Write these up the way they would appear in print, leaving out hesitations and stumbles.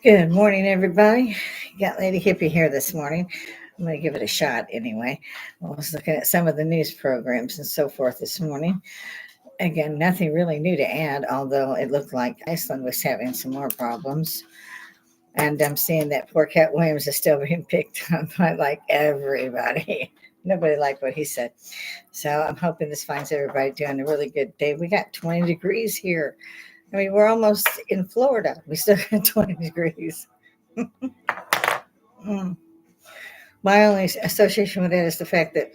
Good morning, everybody. Got Lady Hippy here this morning. I'm going to give it a shot anyway. I was looking at some of the news programs and so forth this morning. Again, nothing really new to add, although it looked like Iceland was having some more problems. And I'm seeing that poor Cat Williams is still being picked on by like everybody. Nobody liked what he said. So I'm hoping this finds everybody doing a really good day. We got 20 degrees here. I mean, we're almost in Florida. We still got 20 degrees. Mm. My only association with that is the fact that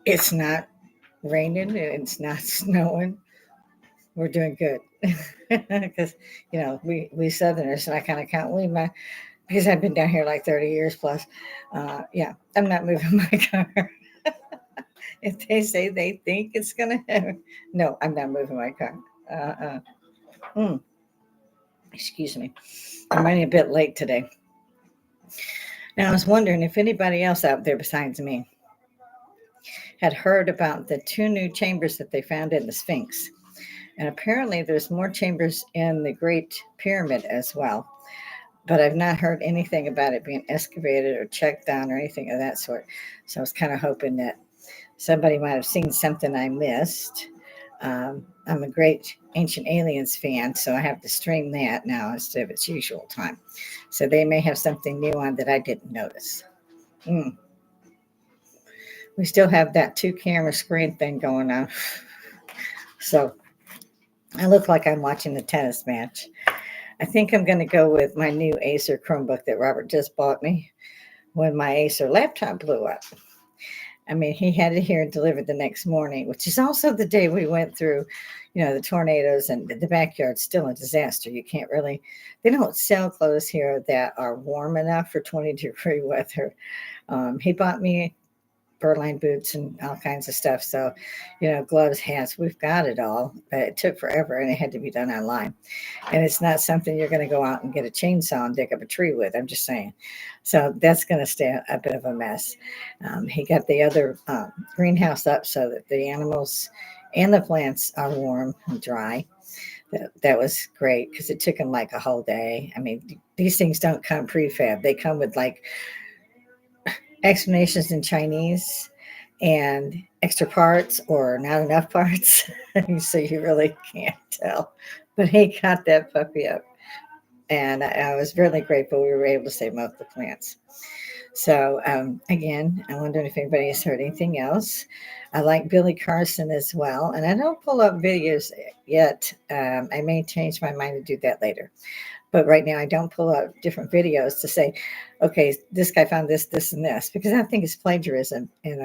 it's not raining and it's not snowing. We're doing good because we Southerners, and I kind of count we my because I've been down here like 30 years plus. Yeah, I'm not moving my car. If they say they think it's gonna happen, no, I'm not moving my car. Uh, mm, excuse me, I'm running a bit late today. Now I was wondering if anybody else out there besides me had heard about the two new chambers that they found in the Sphinx. And apparently, there's more chambers in the Great Pyramid as well. But I've not heard anything about it being excavated or checked on or anything of that sort. So I was kind of hoping that somebody might have seen something I missed. I'm a great Ancient Aliens fan, so I have to stream that now instead of its usual time. So they may have something new on that I didn't notice. Mm. We still have that two camera screen thing going on. So I look like I'm watching the tennis match. I think I'm going to go with my new Acer Chromebook that Robert just bought me when my Acer laptop blew up. I mean, he had it here delivered the next morning, which is also the day we went through, the tornadoes, and the backyard's still a disaster. You can't really, they don't sell clothes here that are warm enough for 20-degree weather. He bought me Berline boots and all kinds of stuff. So, gloves, hats, we've got it all. But it took forever and it had to be done online. And it's not something you're going to go out and get a chainsaw and dig up a tree with. I'm just saying. So that's going to stay a bit of a mess. He got the other greenhouse up so that the animals and the plants are warm and dry. That was great because it took him like a whole day. I mean, these things don't come prefab. They come with like explanations in Chinese and extra parts or not enough parts. So you really can't tell. But he got that puppy up. And I was really grateful we were able to save most of the plants. So, again, I'm wondering if anybody has heard anything else. I like Billy Carson as well. And I don't pull up videos yet. I may change my mind to do that later. But right now, I don't pull out different videos to say, okay, this guy found this, this, and this, because I think it's plagiarism in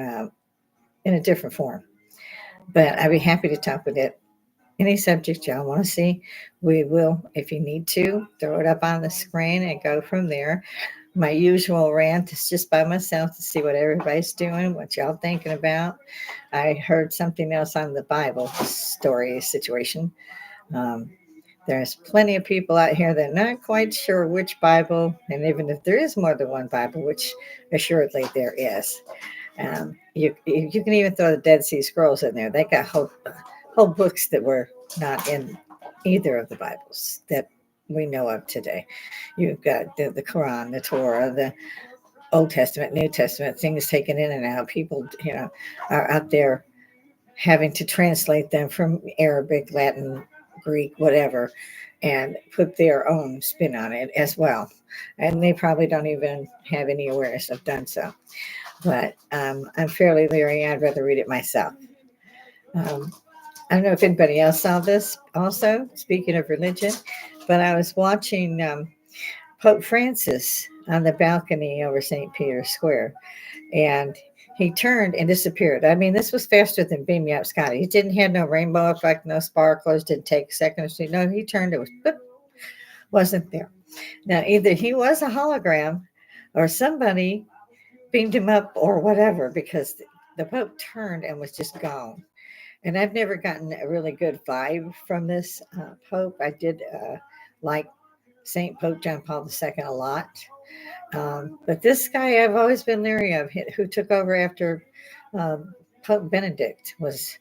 a different form. But I'd be happy to talk with it. Any subject y'all want to see, we will, if you need to, throw it up on the screen and go from there. My usual rant is just by myself to see what everybody's doing, what y'all thinking about. I heard something else on the Bible story situation. Um, there's plenty of people out here that are not quite sure which Bible, and even if there is more than one Bible, which assuredly there is, you can even throw the Dead Sea Scrolls in there. They got whole books that were not in either of the Bibles that we know of today. You've got the Quran, the Torah, the Old Testament, New Testament, things taken in and out. People, are out there having to translate them from Arabic, Latin, Greek, whatever, and put their own spin on it as well. And they probably don't even have any awareness of done so. But I'm fairly leery. I'd rather read it myself. Um, I don't know if anybody else saw this also, speaking of religion, but I was watching Pope Francis on the balcony over St. Peter's Square, and he turned and disappeared. I mean, this was faster than Beam Me Up Scotty. He didn't have no rainbow effect, no sparklers, didn't take a second or two. No, he turned, it was boop, wasn't there. Now, either he was a hologram or somebody beamed him up or whatever, because the Pope turned and was just gone. And I've never gotten a really good vibe from this Pope. I did like St. Pope John Paul II a lot. But this guy I've always been leery of, who took over after Pope Benedict was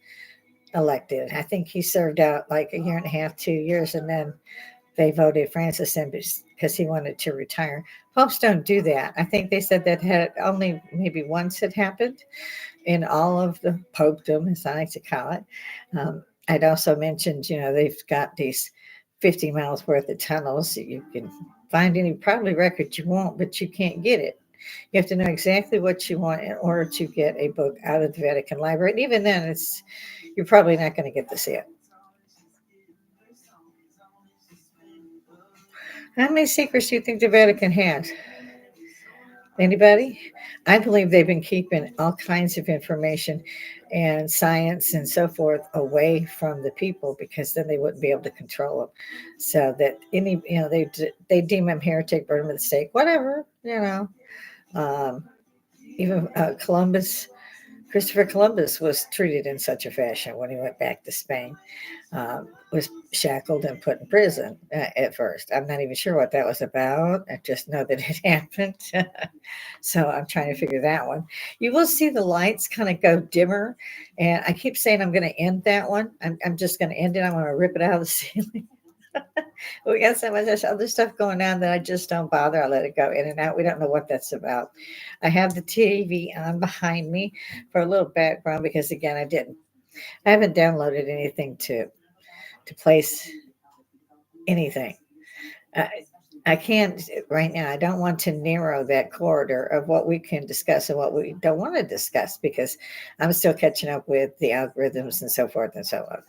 elected. I think he served out like a year and a half, 2 years, and then they voted Francis in because he wanted to retire. Popes don't do that. I think they said that had only maybe once had happened in all of the popedom, as I like to call it. I'd also mentioned, they've got these 50 miles worth of tunnels that you can find any probably record you want, but you can't get it. You have to know exactly what you want in order to get a book out of the Vatican Library. And even then, you're probably not going to get to see it. How many secrets do you think the Vatican has? Anybody? I believe they've been keeping all kinds of information and science and so forth away from the people because then they wouldn't be able to control them. So that they deem them heretic, burn them at the stake, whatever. Um, even Christopher Columbus was treated in such a fashion when he went back to Spain. Was shackled and put in prison at first. I'm not even sure what that was about. I just know that it happened. So I'm trying to figure that one. You will see the lights kind of go dimmer. And I keep saying I'm going to end that one. I'm just going to end it. I'm going to rip it out of the ceiling. We got so much other stuff going on that I just don't bother. I let it go in and out. We don't know what that's about. I have the TV on behind me for a little background because, again, I haven't downloaded anything to place anything. I can't right now. I don't want to narrow that corridor of what we can discuss and what we don't want to discuss because I'm still catching up with the algorithms and so forth and so on.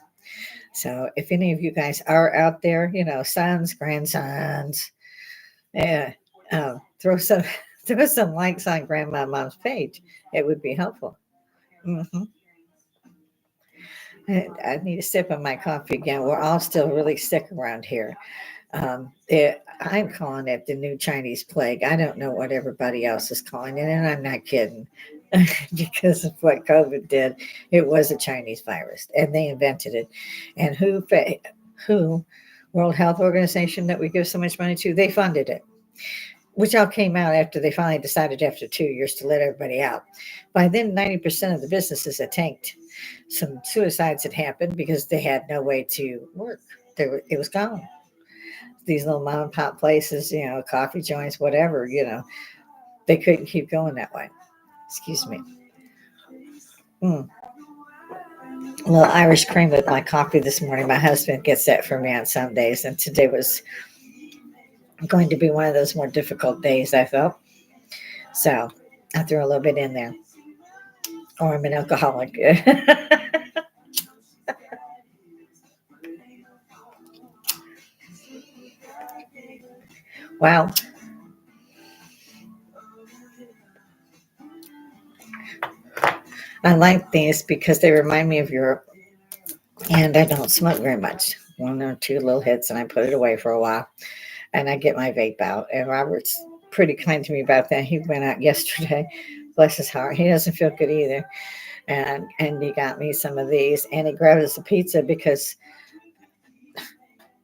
So if any of you guys are out there, sons, grandsons, yeah, throw some throw some likes on Grandma Mom's page. It would be helpful. Hmm. I need a sip of my coffee again. We're all still really sick around here. I'm calling it the new Chinese plague. I don't know what everybody else is calling it, and I'm not kidding because of what COVID did. It was a Chinese virus, and they invented it. And who, World Health Organization that we give so much money to, they funded it, which all came out after they finally decided after 2 years to let everybody out. By then, 90% of the businesses had tanked. Some suicides had happened because they had no way to work. It was gone. These little mom and pop places, coffee joints, whatever, they couldn't keep going that way. Excuse me. Mm. A little Irish cream with my coffee this morning. My husband gets that for me on some days, and today was going to be one of those more difficult days, I felt. So I threw a little bit in there. Or I'm an alcoholic. Wow. I like these because they remind me of Europe, and I don't smoke very much. One or two little hits, and I put it away for a while, and I get my vape out. And Robert's pretty kind to me about that. He went out yesterday, bless his heart. He doesn't feel good either, and he got me some of these, and he grabbed us a pizza because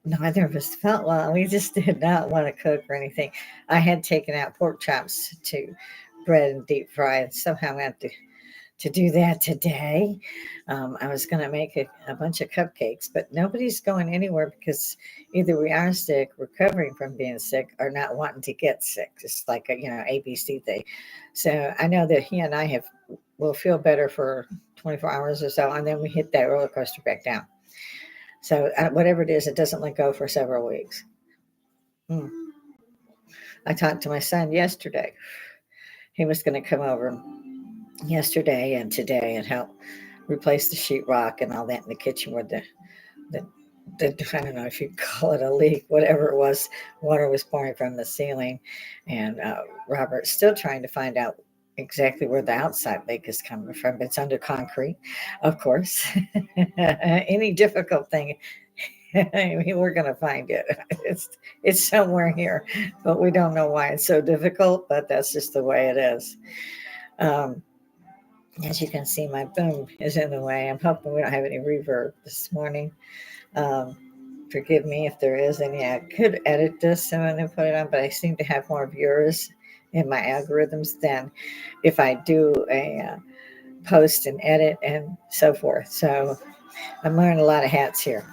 neither of us felt well. We just did not want to cook or anything. I had taken out pork chops to bread and deep fry, and somehow I have to do that today. I was going to make a bunch of cupcakes, but nobody's going anywhere because either we are sick, recovering from being sick, or not wanting to get sick. It's like a ABC thing. So I know that he and I will feel better for 24 hours or so, and then we hit that roller coaster back down. So whatever it is, it doesn't let go for several weeks. Mm. I talked to my son yesterday. He was going to come over yesterday and today and help replace the sheetrock and all that in the kitchen where the I don't know if you call it a leak, whatever it was, water was pouring from the ceiling. And Robert's still trying to find out exactly where the outside leak is coming from. It's under concrete, of course. Any difficult thing, we're going to find it. It's somewhere here, but we don't know why it's so difficult, but that's just the way it is. Um, as you can see, my boom is in the way. I'm hoping we don't have any reverb this morning. Um, Forgive me if there is any. I could edit this and then put it on, but I seem to have more viewers in my algorithms than if I do a post and edit and so forth. So I'm wearing a lot of hats here,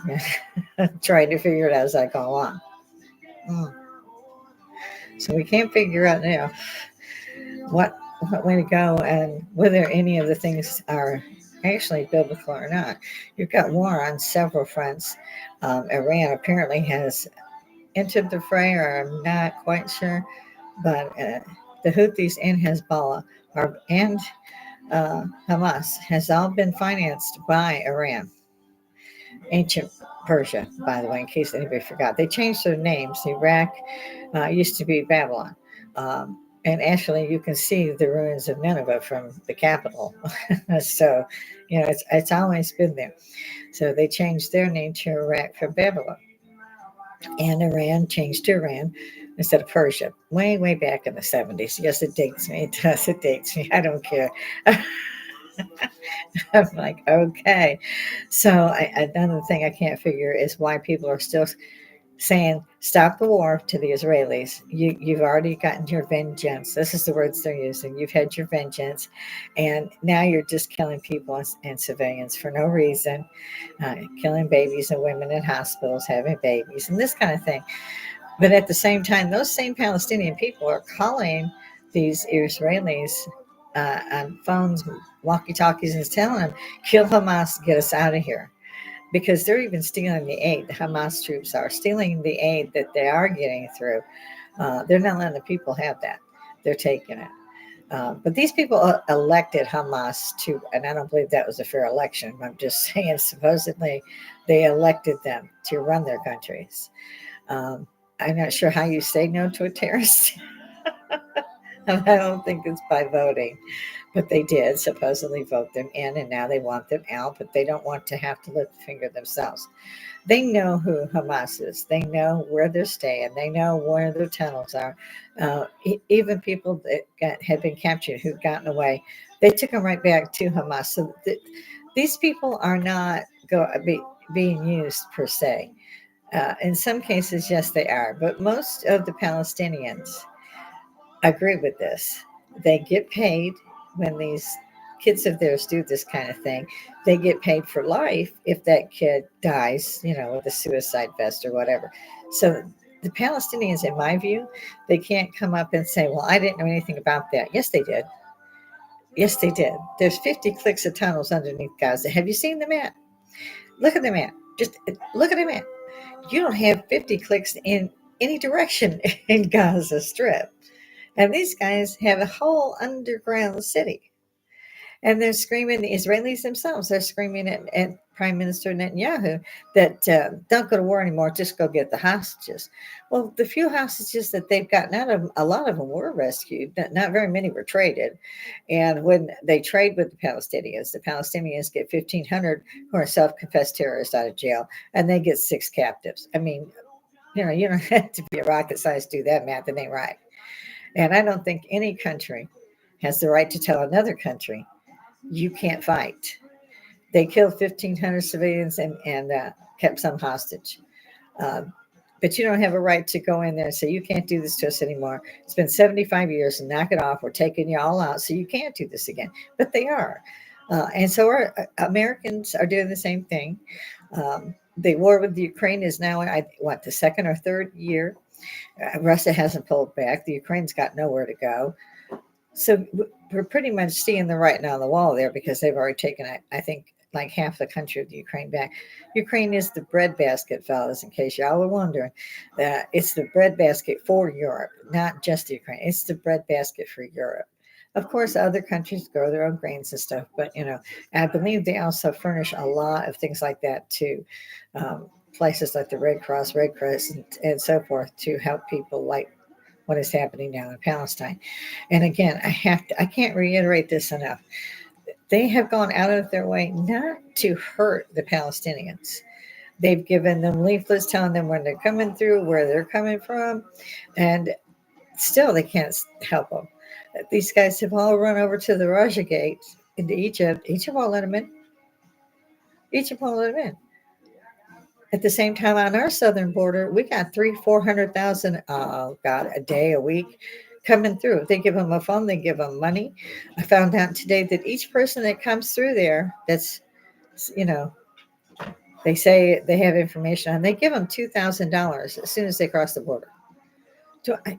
trying to figure it out as I go along. Mm. So we can't figure out now what what way to go and whether any of the things are actually biblical or not. You've got war on several fronts. Iran apparently has entered the fray, or I'm not quite sure, but the Houthis and Hezbollah and Hamas has all been financed by Iran. Ancient Persia, by the way, in case anybody forgot. They changed their names. Iraq used to be Babylon. And actually, you can see the ruins of Nineveh from the capital. So, it's always been there. So they changed their name to Iraq from Babylon. And Iran changed to Iran instead of Persia way, way back in the 70s. Yes, it dates me. It does. It dates me. I don't care. I'm like, okay. So another thing I can't figure is why people are still saying, stop the war to the Israelis. You've already gotten your vengeance. This is the words they're using. You've had your vengeance. And now you're just killing people and civilians for no reason, killing babies and women in hospitals, having babies, and this kind of thing. But at the same time, those same Palestinian people are calling these Israelis on phones, walkie talkies, and telling them, kill Hamas, get us out of here. Because they're even stealing the aid. The Hamas troops are stealing the aid that they are getting through. They're not letting the people have that. They're taking it. But these people elected Hamas to, and I don't believe that was a fair election. I'm just saying, supposedly they elected them to run their countries. I'm not sure how you say no to a terrorist. I don't think it's by voting, but they did supposedly vote them in, and now they want them out, but they don't want to have to lift the finger themselves. They know who Hamas is. They know where they're staying. They know where their tunnels are. Even people that had been captured who'd gotten away, they took them right back to Hamas. So these people are not being used per se. In some cases, yes, they are, but most of the Palestinians agree with this. They get paid when these kids of theirs do this kind of thing. They get paid for life if that kid dies, with a suicide vest or whatever. So the Palestinians, in my view, they can't come up and say, well, I didn't know anything about that. Yes, they did. Yes, they did. There's 50 clicks of tunnels underneath Gaza. Have you seen the map? Look at the map. Just look at the map. You don't have 50 clicks in any direction in Gaza Strip. And these guys have a whole underground city. And they're screaming, the Israelis themselves, they're screaming at Prime Minister Netanyahu that don't go to war anymore, just go get the hostages. Well, the few hostages that they've gotten out of them, a lot of them were rescued. Not very many were traded. And when they trade with the Palestinians get 1,500 who are self-confessed terrorists out of jail, and they get 6 captives. I mean, you don't have to be a rocket scientist to do that math. It ain't right. And I don't think any country has the right to tell another country, you can't fight. They killed 1,500 civilians and kept some hostage. Uh, but you don't have a right to go in there and say, you can't do this to us anymore. It's been 75 years and knock it off. We're taking you all out, so you can't do this again. But they are. And so our Americans are doing the same thing. The war with the Ukraine is now, the second or third year. Russia hasn't pulled back. The Ukraine's got nowhere to go. So we're pretty much seeing the writing on the wall there because they've already taken, I think, like half the country of the Ukraine back. Ukraine is the breadbasket, fellas, in case y'all were wondering. It's the breadbasket for Europe, not just the Ukraine. It's the breadbasket for Europe. Of course, other countries grow their own grains and stuff, but, I believe they also furnish a lot of things like that to places like the Red Cross, and so forth to help people like what is happening now in Palestine. And again, I can't reiterate this enough. They have gone out of their way not to hurt the Palestinians. They've given them leaflets telling them when they're coming through, where they're coming from, and still they can't help them. These guys have all run over to the Raja Gate into Egypt. Egypt won't let them in. Egypt won't let them in. At the same time, on our southern border, we got 400,000, oh God, a day, a week coming through. They give them a phone, they give them money. I found out today that each person that comes through there, you know, they say they have information on, they give them $2,000 as soon as they cross the border.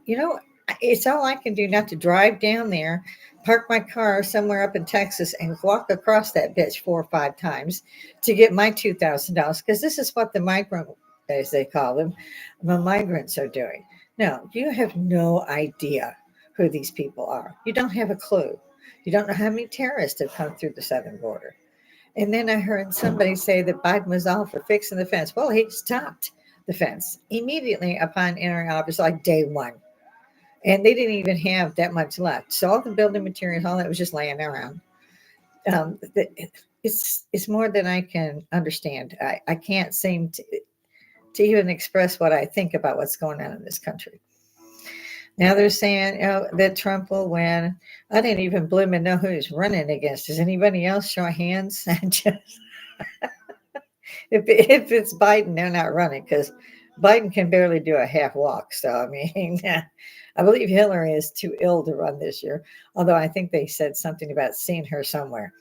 You know, it's all I can do not to drive down there, park my car somewhere up in Texas, and walk across that bitch 4 or 5 times to get my $2,000. Because this is what the migrant, as they call them, the migrants are doing. No, you have no idea who these people are. You don't have a clue. You don't know how many terrorists have come through the southern border. And then I heard somebody say that Biden was all for fixing the fence. Well, he stopped the fence immediately upon entering office, like day one. And they didn't even have that much left. So all the building materials, all that was just laying around. Um, it's more than I can understand. I can't seem to even express what I think about what's going on in this country. Now they're saying, that Trump will win. I didn't even blooming know who he's running against. Does anybody else show hands? Just, if it's Biden, they're not running because Biden can barely do a half walk. So I mean, I believe Hillary is too ill to run this year. Although I think they said something about seeing her somewhere.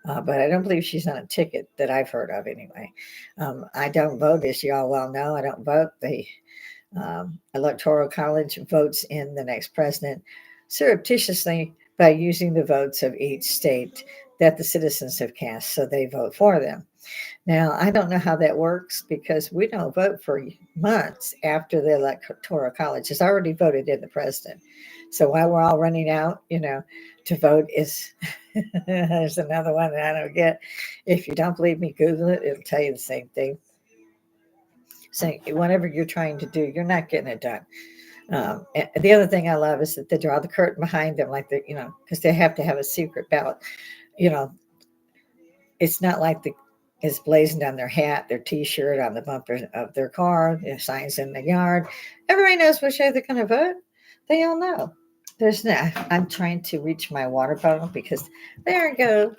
But I don't believe she's on a ticket that I've heard of anyway. I don't vote, as you all well know. I don't vote. The Electoral College votes in the next president surreptitiously by using the votes of each state that the citizens have cast, so they vote for them. Now, I don't know how that works because we don't vote for months after the Electoral College has already voted in the president. So while we're all running out, to vote is there's another one that I don't get. If you don't believe me, Google it. It'll tell you the same thing. Saying whatever you're trying to do, you're not getting it done. And the other thing I love is that they draw the curtain behind them, like because they have to have a secret ballot. You know, it's not like it's blazoned on their hat, their T-shirt, on the bumper of their car, their signs in the yard. Everybody knows which way they're going to vote. They all know. There's no. I'm trying to reach my water bottle because there it goes.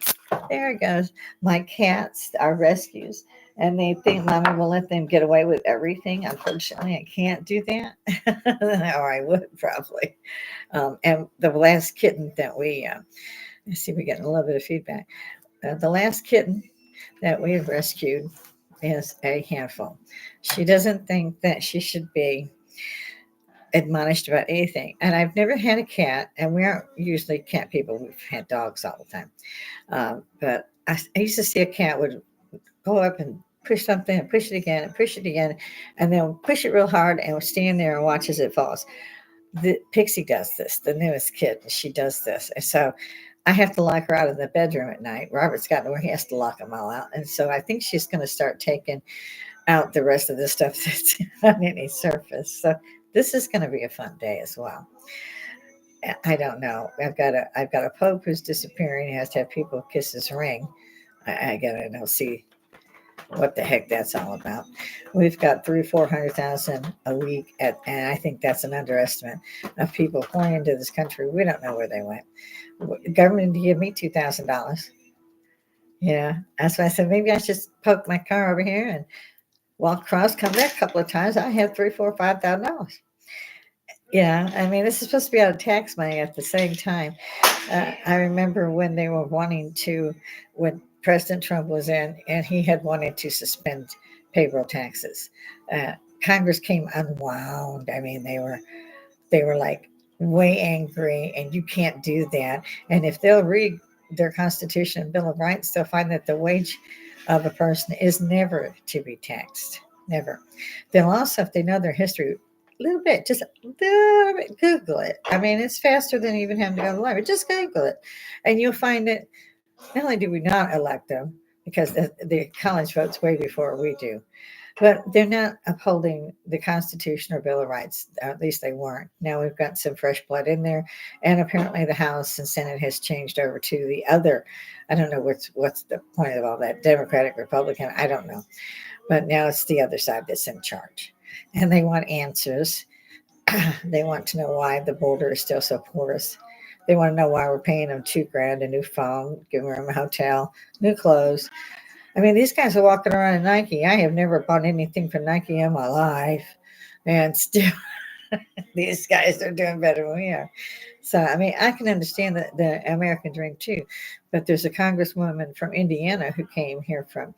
There it goes. My cats are rescues, and they think Mama will let them get away with everything. Unfortunately, I can't do that, or I would probably. And the last kitten that let's see, we're getting a little bit of feedback. The last kitten that we have rescued is a handful. She doesn't think that she should be admonished about anything. And I've never had a cat, and we aren't usually cat people. We've had dogs all the time. But I used to see a cat would go up and push something and push it again and push it again, and then push it real hard and stand there and watch as it falls. The Pixie does this, the newest kid. She does this. And so I have to lock her out of the bedroom at night. Robert's gotten where he has to lock them all out. And so I think she's going to start taking out the rest of the stuff that's on any surface. So this is going to be a fun day as well. I don't know. I've got a pope who's disappearing. He has to have people kiss his ring. I gotta see what the heck that's all about. We've got 400,000 a week, and I think that's an underestimate of people pouring into this country. We don't know where they went. The government did give me $2,000. Yeah, that's why I said maybe I should poke my car over here and walk across, come back a couple of times. I have $3, $4, $5,000. Yeah, I mean, this is supposed to be out of tax money at the same time. I remember when they were when President Trump was in, and he had wanted to suspend payroll taxes. Congress came unwound. I mean, they were like way angry, and you can't do that. And if they'll read their Constitution and Bill of Rights, they'll find that the wage of a person is never to be taxed. Never. They'll also, if they know their history, a little bit, just a little bit, Google it. I mean, it's faster than even having to go to the library. Just Google it. And you'll find that not only do we not elect them, because the college votes way before we do, but they're not upholding the Constitution or Bill of Rights. At least they weren't. Now we've got some fresh blood in there. And apparently the House and Senate has changed over to the other. I don't know what's the point of all that. Democratic, Republican, I don't know. But now it's the other side that's in charge. And they want answers. They want to know why the border is still so porous. They want to know why we're paying them $2,000, a new phone, giving them a hotel, new clothes. I mean, these guys are walking around in Nike. I have never bought anything from Nike in my life. And still, These guys are doing better than we are. So, I mean, I can understand the American dream too, but there's a congresswoman from Indiana who came here from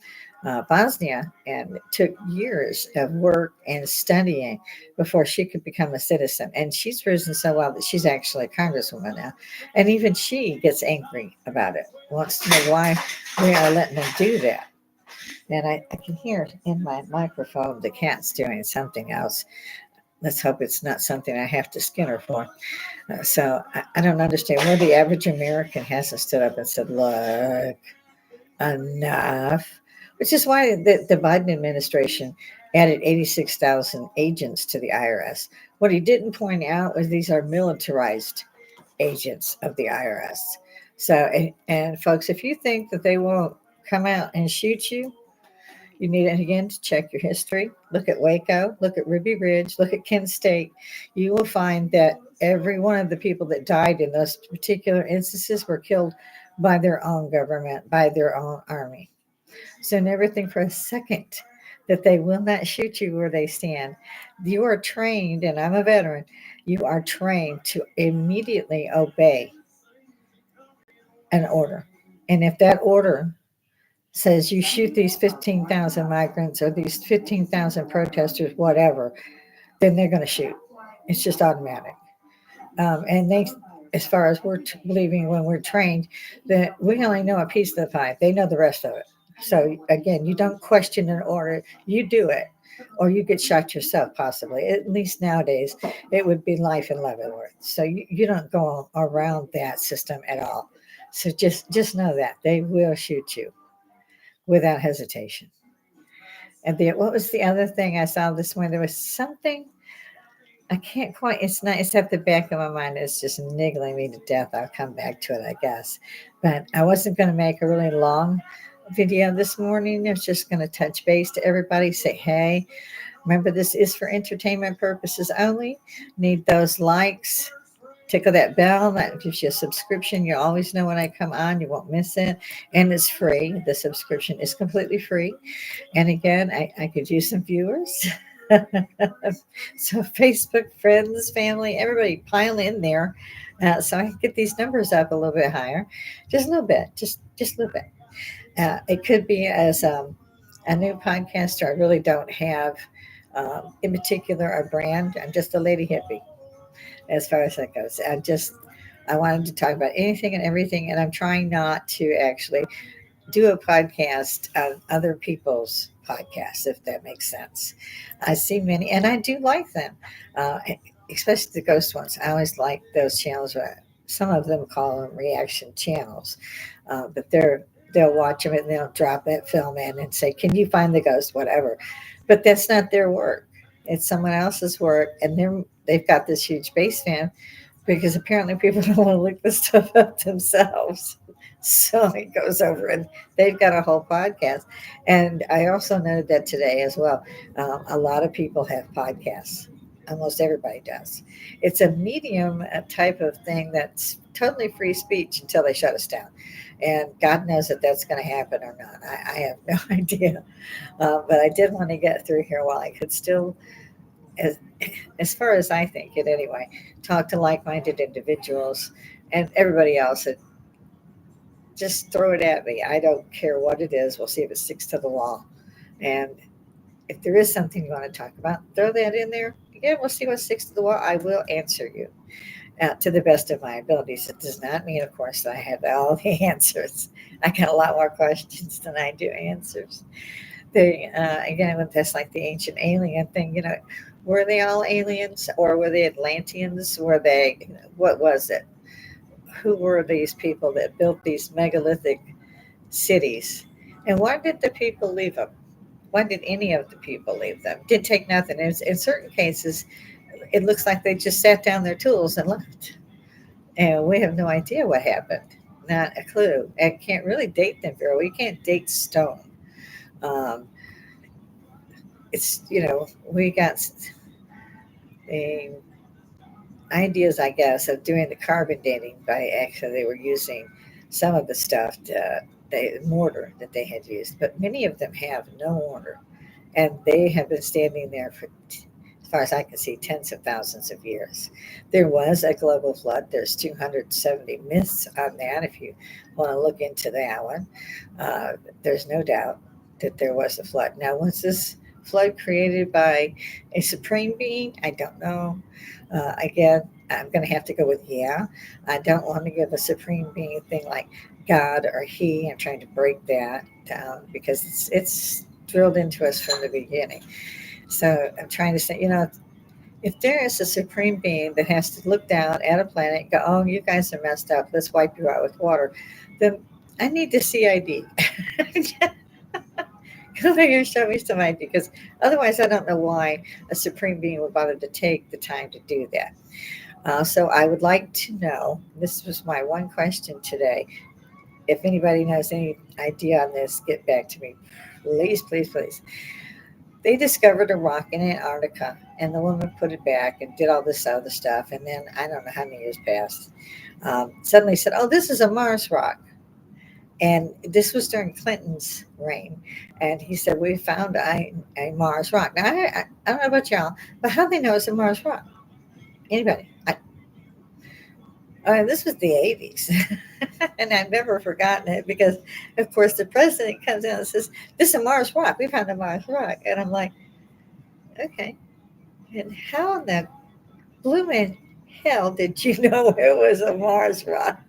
Bosnia, and it took years of work and studying before she could become a citizen. And she's risen so well that she's actually a congresswoman now. And even she gets angry about it, wants to know why we are letting them do that. And I can hear it in my microphone. The cat's doing something else. Let's hope it's not something I have to skin her for. So I don't understand where the average American hasn't stood up and said, look, enough, which is why the Biden administration added 86,000 agents to the IRS. What he didn't point out was these are militarized agents of the IRS. So, and folks, if you think that they won't come out and shoot you, you need it again to check your history. Look at Waco, look at Ruby Ridge, look at Kent State. You will find that every one of the people that died in those particular instances were killed by their own government, by their own army. So never think for a second that they will not shoot you where they stand. You are trained, and I'm a veteran, you are trained to immediately obey an order. And if that order says you shoot these 15,000 migrants or these 15,000 protesters, whatever, then they're going to shoot. It's just automatic. And they, as far as we're believing when we're trained, that we only know a piece of the pie. They know the rest of it. So again, you don't question an order, you do it, or you get shot yourself, possibly. At least nowadays, it would be life in Leavenworth. So you don't go around that system at all. So just know that they will shoot you without hesitation. And what was the other thing I saw this morning? There was something I can't quite. It's not. It's at the back of my mind. It's just niggling me to death. I'll come back to it, I guess. But I wasn't going to make a really long video this morning. I was just going to touch base to everybody. Say, hey, remember this is for entertainment purposes only. Need those likes. Tickle that bell. That gives you a subscription. You always know when I come on. You won't miss it. And it's free. The subscription is completely free. And again, I could use some viewers. So Facebook, friends, family, everybody pile in there, so I can get these numbers up a little bit higher, just a little bit, just a little bit. It could be as a new podcaster. I really don't have, in particular, a brand. I'm just a lady hippie as far as that goes. I wanted to talk about anything and everything, and I'm trying not to actually do a podcast on other people's podcasts, if that makes sense. I see many, and I do like them, uh, especially the ghost ones. I always like those channels. Some of them call them reaction channels, but they'll watch them and they'll drop that film in and say, "Can you find the ghost?" Whatever, but that's not their work. It's someone else's work, and they've got this huge base fan because apparently people don't want to look this stuff up themselves. So it goes over, and they've got a whole podcast. And I also noted that today as well. A lot of people have podcasts. Almost everybody does. It's a medium a type of thing that's totally free speech until they shut us down. And God knows if that's going to happen or not. I have no idea. But I did want to get through here while I could still, as, as far as I think it anyway, talk to like minded individuals and everybody else. Just throw it at me. I don't care what it is. We'll see if it sticks to the wall. And if there is something you want to talk about, throw that in there. Again, we'll see what sticks to the wall. I will answer you to the best of my abilities. It does not mean, of course, that I have all the answers. I got a lot more questions than I do answers. Again, that's like the ancient alien thing. Were they all aliens or were they Atlanteans? Were they, what was it? Who were these people that built these megalithic cities? And why did the people leave them? Why did any of the people leave them? Didn't take nothing. In certain cases, it looks like they just sat down their tools and left. And we have no idea what happened. Not a clue. And can't really date them very well. You can't date stone. Um, we got the ideas, I guess, of doing the carbon dating by actually they were using some of the stuff the mortar that they had used, but many of them have no mortar, and they have been standing there for far as I can see, tens of thousands of years. There was a global flood. There's 270 myths on that if you want to look into that one. Uh, there's no doubt that there was a flood. Now, was this flood created by a supreme being? I don't know. Again, I'm going to have to go with yeah. I don't want to give a supreme being thing like God or He. I'm trying to break that down because it's drilled into us from the beginning. So I'm trying to say, if there is a supreme being that has to look down at a planet and go, oh, you guys are messed up, let's wipe you out with water, then I need the CID. Come here, show me some ID, because otherwise I don't know why a supreme being would bother to take the time to do that. So I would like to know, this was my one question today. If anybody knows any idea on this, get back to me. Please, please, please. They discovered a rock in Antarctica, and the woman put it back and did all this other stuff. And then I don't know how many years passed. Suddenly said, "Oh, this is a Mars rock." And this was during Clinton's reign. And he said, "We found a Mars rock." Now, I don't know about y'all, but how do they know it's a Mars rock? Anybody? This was the 80s. And I've never forgotten it because, of course, the president comes in and says, "This is a Mars rock. We found a Mars rock." And I'm like, okay. And how in the blooming hell did you know it was a Mars rock?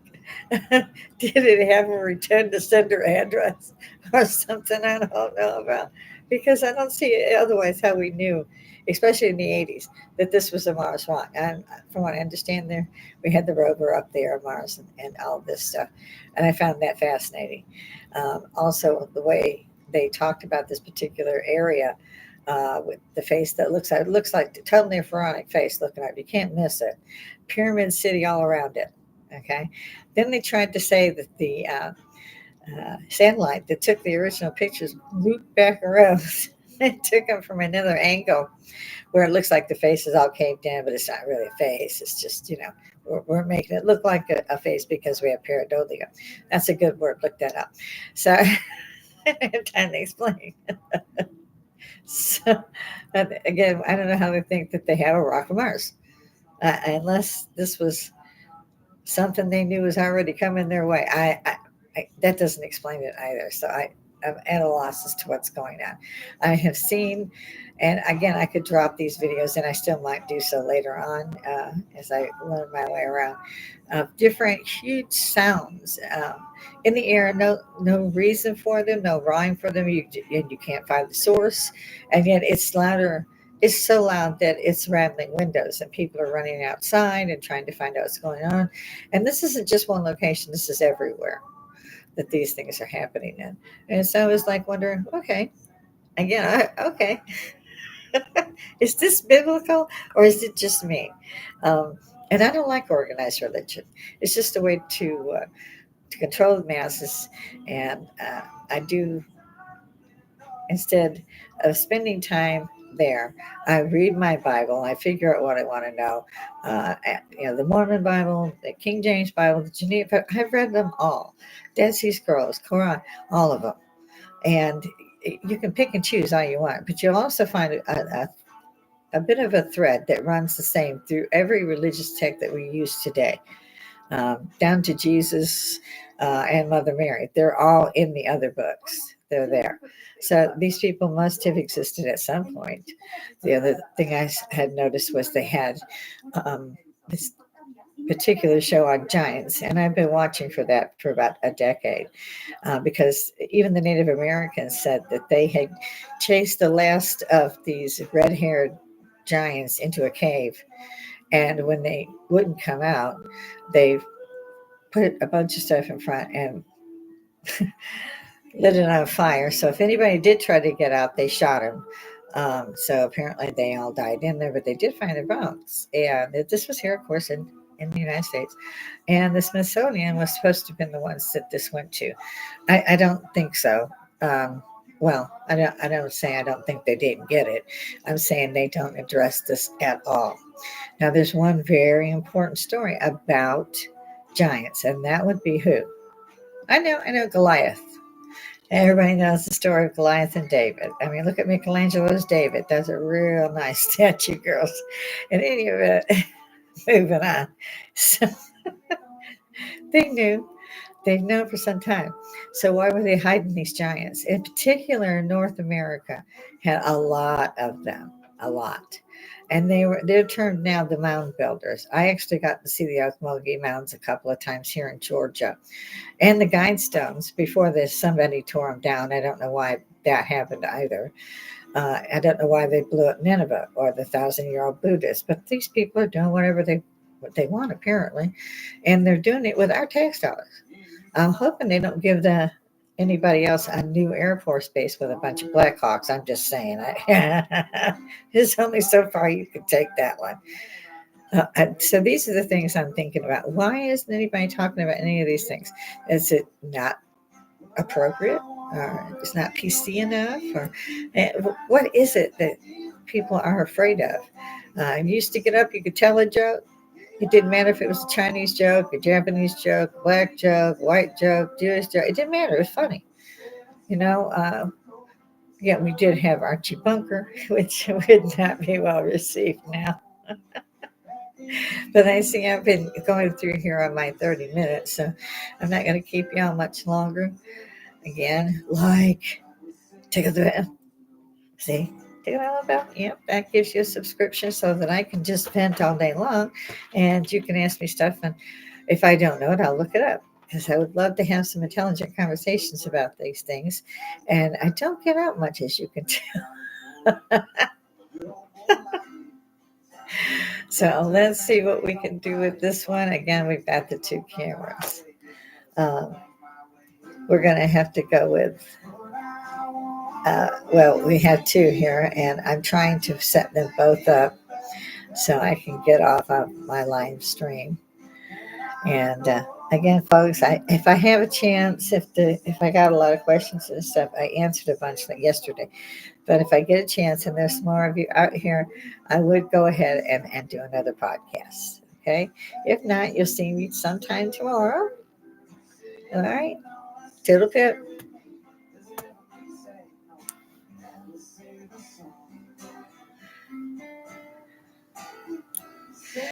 Did it have a return to sender address or something I don't know about? Because I don't see otherwise how we knew, especially in the 80s, that this was a Mars rock. And from what I understand, there we had the rover up there on Mars and all this stuff, and I found that fascinating. Also, the way they talked about this particular area with the face that looks like the totally pharaonic face looking at it. You can't miss it. Pyramid City all around it. Okay. Then they tried to say that the satellite that took the original pictures looped back around. It took them from another angle where it looks like the face is all caved in, but it's not really a face. It's just, we're making it look like a face because we have pareidolia. That's a good word. Look that up. So I don't have time to explain. So, again, I don't know how they think that they have a rock of Mars, unless this was something they knew was already coming their way. That doesn't explain it either. So I'm at a loss as to what's going on. I have seen, and again, I could drop these videos, and I still might do so later on as I learn my way around. Different huge sounds in the air, no reason for them, no rhyme for them. And you can't find the source, and yet it's louder. It's so loud that it's rattling windows, and people are running outside and trying to find out what's going on. And this isn't just one location; this is everywhere that these things are happening in. And so I was like wondering, okay, again, okay, is this biblical or is it just me? And I don't like organized religion. It's just a way to control the masses. And I do, instead of spending time there, I read my Bible. I figure out what I want to know. The Mormon Bible, the King James Bible, the Geneva. I've read them all. Dead Sea Scrolls, Quran, all of them. And you can pick and choose all you want, but you'll also find a bit of a thread that runs the same through every religious text that we use today, down to Jesus and Mother Mary. They're all in the other books. They're there. So these people must have existed at some point. The other thing I had noticed was they had this particular show on giants, and I've been watching for that for about a decade because even the Native Americans said that they had chased the last of these red-haired giants into a cave, and when they wouldn't come out, they put a bunch of stuff in front and lit it on fire. So if anybody did try to get out, they shot him. So apparently they all died in there, but they did find their bones. And this was here, of course, in the United States. And the Smithsonian was supposed to have been the ones that this went to. I don't think so. I don't say I don't think they didn't get it. I'm saying they don't address this at all. Now, there's one very important story about giants, and that would be who? I know, Goliath. Everybody knows the story of Goliath and David. I mean, look at Michelangelo's David. That's a real nice statue, girls. In any event, moving on. So they knew. They've known for some time. So why were they hiding these giants? In particular, North America had a lot of them, a lot. And they're termed now the mound builders. I actually got to see the Okmulgee Mounds a couple of times here in Georgia. And the Guidestones, before this, somebody tore them down. I don't know why that happened either. I don't know why they blew up Nineveh or the thousand-year-old Buddhists, but these people are doing what they want apparently, and they're doing it with our tax dollars. I'm hoping they don't give anybody else a new Air Force base with a bunch of Blackhawks. I'm just saying. There's only so far you could take that one. So these are the things I'm thinking about. Why isn't anybody talking about any of these things? Is it not appropriate? Or it's not PC enough? Or what is it that people are afraid of? You used to get up, you could tell a joke. It didn't matter if it was a Chinese joke, a Japanese joke, black joke, white joke, Jewish joke. It didn't matter. It was funny. You know, yeah, we did have Archie Bunker, which would not be well received now. But I see I've been going through here on my 30 minutes, so I'm not going to keep y'all much longer. Again, take a look. See, take it all about. Yep, that gives you a subscription so that I can just vent all day long, and you can ask me stuff. And if I don't know it, I'll look it up because I would love to have some intelligent conversations about these things. And I don't get out much, as you can tell. So let's see what we can do with this one. Again, we've got the two cameras. Um, we're going to have to go with, well, we have two here, and I'm trying to set them both up so I can get off of my live stream. And again, folks, if I have a chance, if I got a lot of questions and stuff, I answered a bunch like yesterday. But if I get a chance and there's more of you out here, I would go ahead and do another podcast. Okay. If not, you'll see me sometime tomorrow. All right. Toodle pip.